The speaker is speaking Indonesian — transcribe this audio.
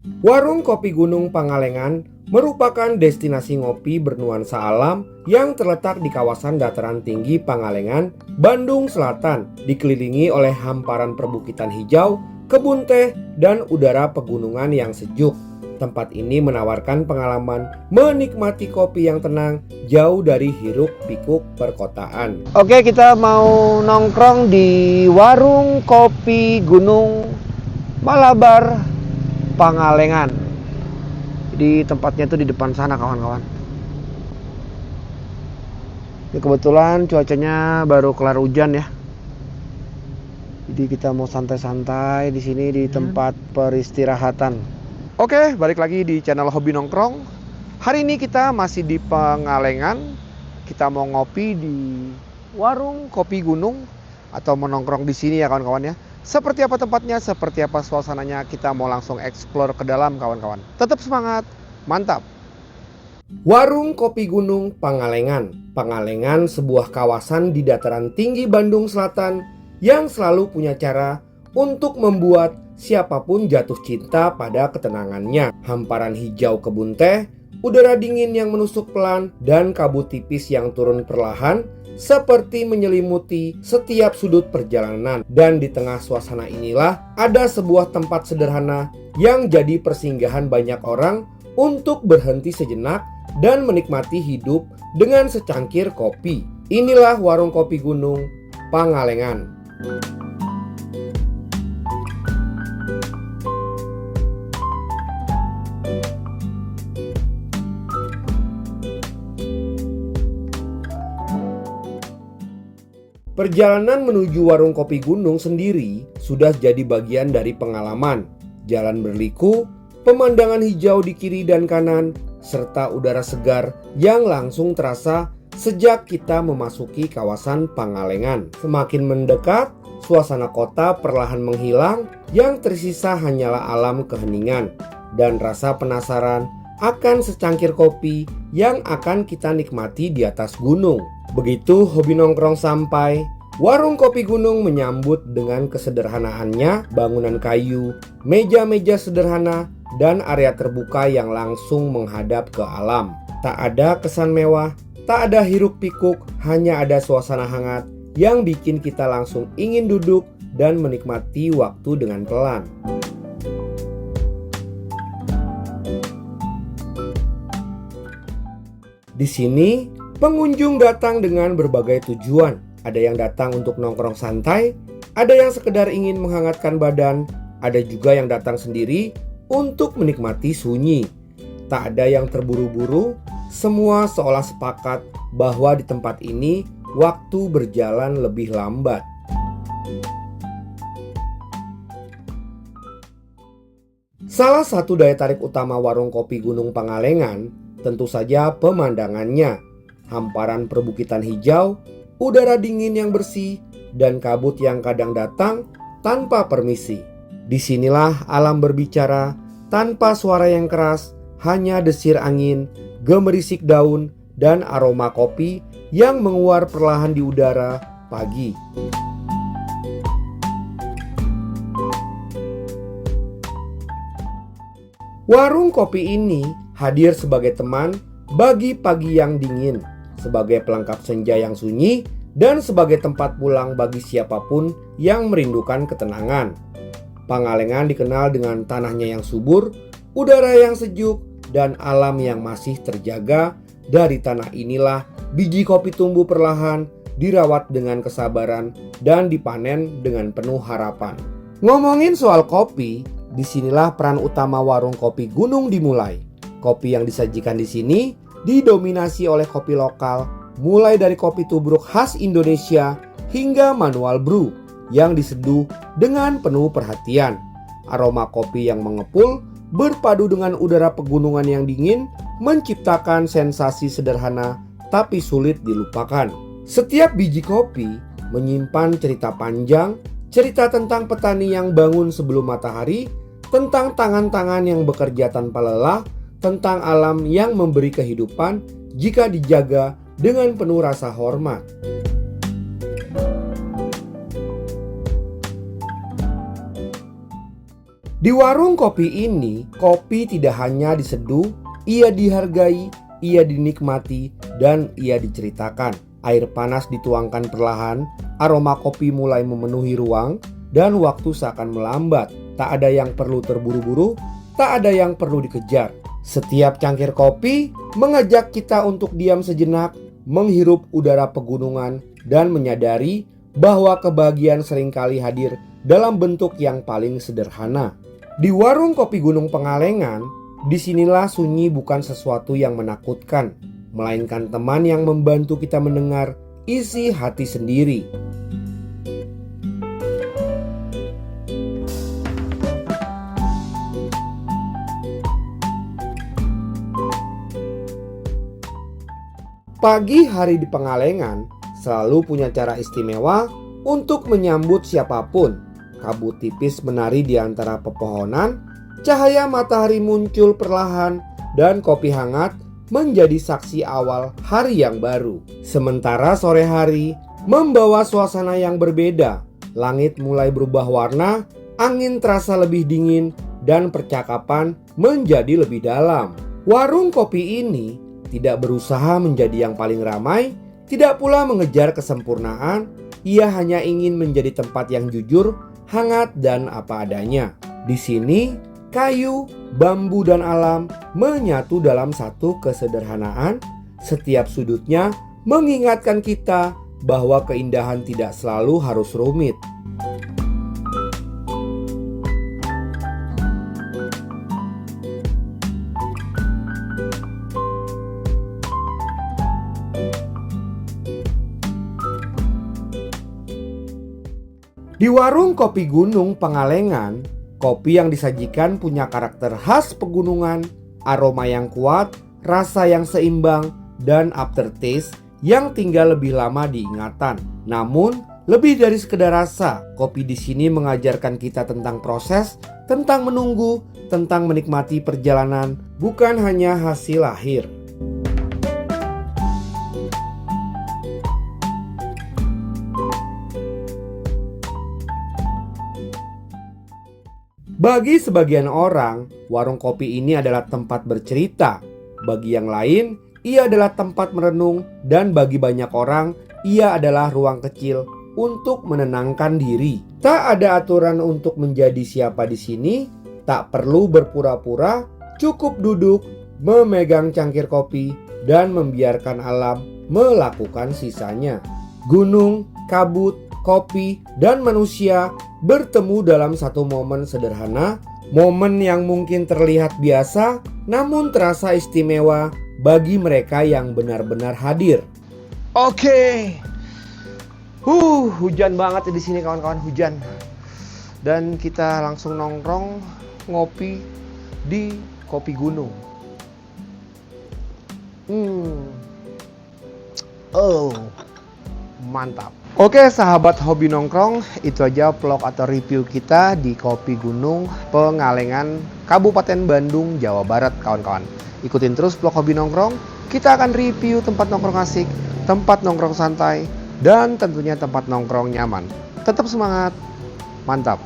Warung Kopi Gunung Pangalengan merupakan destinasi ngopi bernuansa alam yang terletak di kawasan dataran tinggi Pangalengan, Bandung Selatan, dikelilingi oleh hamparan perbukitan hijau, kebun teh, dan udara pegunungan yang sejuk. Tempat ini menawarkan pengalaman menikmati kopi yang tenang, jauh dari hiruk-pikuk perkotaan. Oke, kita mau nongkrong di Warung Kopi Gunung Malabar Pangalengan. Di tempatnya itu di depan sana, kawan-kawan. Ini kebetulan cuacanya baru kelar hujan ya. Jadi kita mau santai-santai di sini di tempat peristirahatan. Oke, balik lagi di channel Hobi Nongkrong. Hari ini kita masih di Pangalengan. Kita mau ngopi di Warung Kopi Gunung atau menongkrong di sini ya kawan-kawan ya. Seperti apa tempatnya, seperti apa suasananya, kita mau langsung explore ke dalam kawan-kawan. Tetap semangat, mantap. Warung Kopi Gunung Pangalengan. Pangalengan sebuah kawasan di dataran tinggi Bandung Selatan yang selalu punya cara untuk membuat siapapun jatuh cinta pada ketenangannya. Hamparan hijau kebun teh, udara dingin yang menusuk pelan, dan kabut tipis yang turun perlahan seperti menyelimuti setiap sudut perjalanan. Dan di tengah suasana inilah ada sebuah tempat sederhana yang jadi persinggahan banyak orang untuk berhenti sejenak dan menikmati hidup dengan secangkir kopi. Inilah Warung Kopi Gunung Pangalengan. Perjalanan menuju Warung Kopi Gunung sendiri sudah jadi bagian dari pengalaman. Jalan berliku, pemandangan hijau di kiri dan kanan, serta udara segar yang langsung terasa sejak kita memasuki kawasan Pangalengan. Semakin mendekat, suasana kota perlahan menghilang, yang tersisa hanyalah alam keheningan dan rasa penasaran akan secangkir kopi yang akan kita nikmati di atas gunung. Begitu Hobi Nongkrong sampai, Warung Kopi Gunung menyambut dengan kesederhanaannya, bangunan kayu, meja-meja sederhana, dan area terbuka yang langsung menghadap ke alam. Tak ada kesan mewah, tak ada hiruk-pikuk, hanya ada suasana hangat yang bikin kita langsung ingin duduk dan menikmati waktu dengan pelan. Di sini, pengunjung datang dengan berbagai tujuan. Ada yang datang untuk nongkrong santai, ada yang sekedar ingin menghangatkan badan, ada juga yang datang sendiri untuk menikmati sunyi. Tak ada yang terburu-buru, semua seolah sepakat bahwa di tempat ini waktu berjalan lebih lambat. Salah satu daya tarik utama Warung Kopi Gunung Pangalengan tentu saja pemandangannya. Hamparan perbukitan hijau, udara dingin yang bersih, dan kabut yang kadang datang tanpa permisi. Disinilah alam berbicara tanpa suara yang keras, hanya desir angin, gemerisik daun, dan aroma kopi yang menguar perlahan di udara pagi. Warung kopi ini hadir sebagai teman bagi pagi yang dingin, sebagai pelengkap senja yang sunyi, dan sebagai tempat pulang bagi siapapun yang merindukan ketenangan. Pangalengan dikenal dengan tanahnya yang subur, udara yang sejuk, dan alam yang masih terjaga. Dari tanah inilah biji kopi tumbuh perlahan, dirawat dengan kesabaran, dan dipanen dengan penuh harapan. Ngomongin soal kopi, disinilah peran utama Warung Kopi Gunung dimulai. Kopi yang disajikan di sini didominasi oleh kopi lokal, mulai dari kopi tubruk khas Indonesia hingga manual brew yang diseduh dengan penuh perhatian. Aroma kopi yang mengepul berpadu dengan udara pegunungan yang dingin menciptakan sensasi sederhana tapi sulit dilupakan. Setiap biji kopi menyimpan cerita panjang, cerita tentang petani yang bangun sebelum matahari, tentang tangan-tangan yang bekerja tanpa lelah, tentang alam yang memberi kehidupan jika dijaga dengan penuh rasa hormat. Di warung kopi ini, kopi tidak hanya diseduh, ia dihargai, ia dinikmati, dan ia diceritakan. Air panas dituangkan perlahan, aroma kopi mulai memenuhi ruang, dan waktu seakan melambat. Tak ada yang perlu terburu-buru, tak ada yang perlu dikejar. Setiap cangkir kopi mengajak kita untuk diam sejenak, menghirup udara pegunungan, dan menyadari bahwa kebahagiaan seringkali hadir dalam bentuk yang paling sederhana. Di warung kopi Gunung Pengalengan, disinilah sunyi bukan sesuatu yang menakutkan, melainkan teman yang membantu kita mendengar isi hati sendiri. Pagi hari di Pengalengan selalu punya cara istimewa untuk menyambut siapapun. Kabut tipis menari di antara pepohonan, cahaya matahari muncul perlahan, dan kopi hangat menjadi saksi awal hari yang baru. Sementara sore hari membawa suasana yang berbeda. Langit mulai berubah warna, angin terasa lebih dingin, dan percakapan menjadi lebih dalam. Warung kopi ini tidak berusaha menjadi yang paling ramai, tidak pula mengejar kesempurnaan. Ia hanya ingin menjadi tempat yang jujur, hangat, dan apa adanya. Di sini, kayu, bambu, dan alam menyatu dalam satu kesederhanaan. Setiap sudutnya mengingatkan kita bahwa keindahan tidak selalu harus rumit. Di warung kopi Gunung Pengalengan, kopi yang disajikan punya karakter khas pegunungan, aroma yang kuat, rasa yang seimbang, dan aftertaste yang tinggal lebih lama di ingatan. Namun, lebih dari sekedar rasa, kopi di sini mengajarkan kita tentang proses, tentang menunggu, tentang menikmati perjalanan, bukan hanya hasil akhir. Bagi sebagian orang, warung kopi ini adalah tempat bercerita. Bagi yang lain, ia adalah tempat merenung, dan bagi banyak orang, ia adalah ruang kecil untuk menenangkan diri. Tak ada aturan untuk menjadi siapa di sini, tak perlu berpura-pura, cukup duduk, memegang cangkir kopi, dan membiarkan alam melakukan sisanya. Gunung, kabut, kopi, dan manusia bertemu dalam satu momen sederhana, momen yang mungkin terlihat biasa, namun terasa istimewa bagi mereka yang benar-benar hadir. Oke, hujan banget di sini kawan-kawan, hujan. Dan kita langsung nongkrong ngopi di Kopi Gunung. Oh, mantap. Oke sahabat hobi nongkrong, itu aja vlog atau review kita di Kopi Gunung Pengalengan, Kabupaten Bandung, Jawa Barat kawan-kawan. Ikutin terus vlog hobi nongkrong, kita akan review tempat nongkrong asik, tempat nongkrong santai, dan tentunya tempat nongkrong nyaman. Tetap semangat, mantap.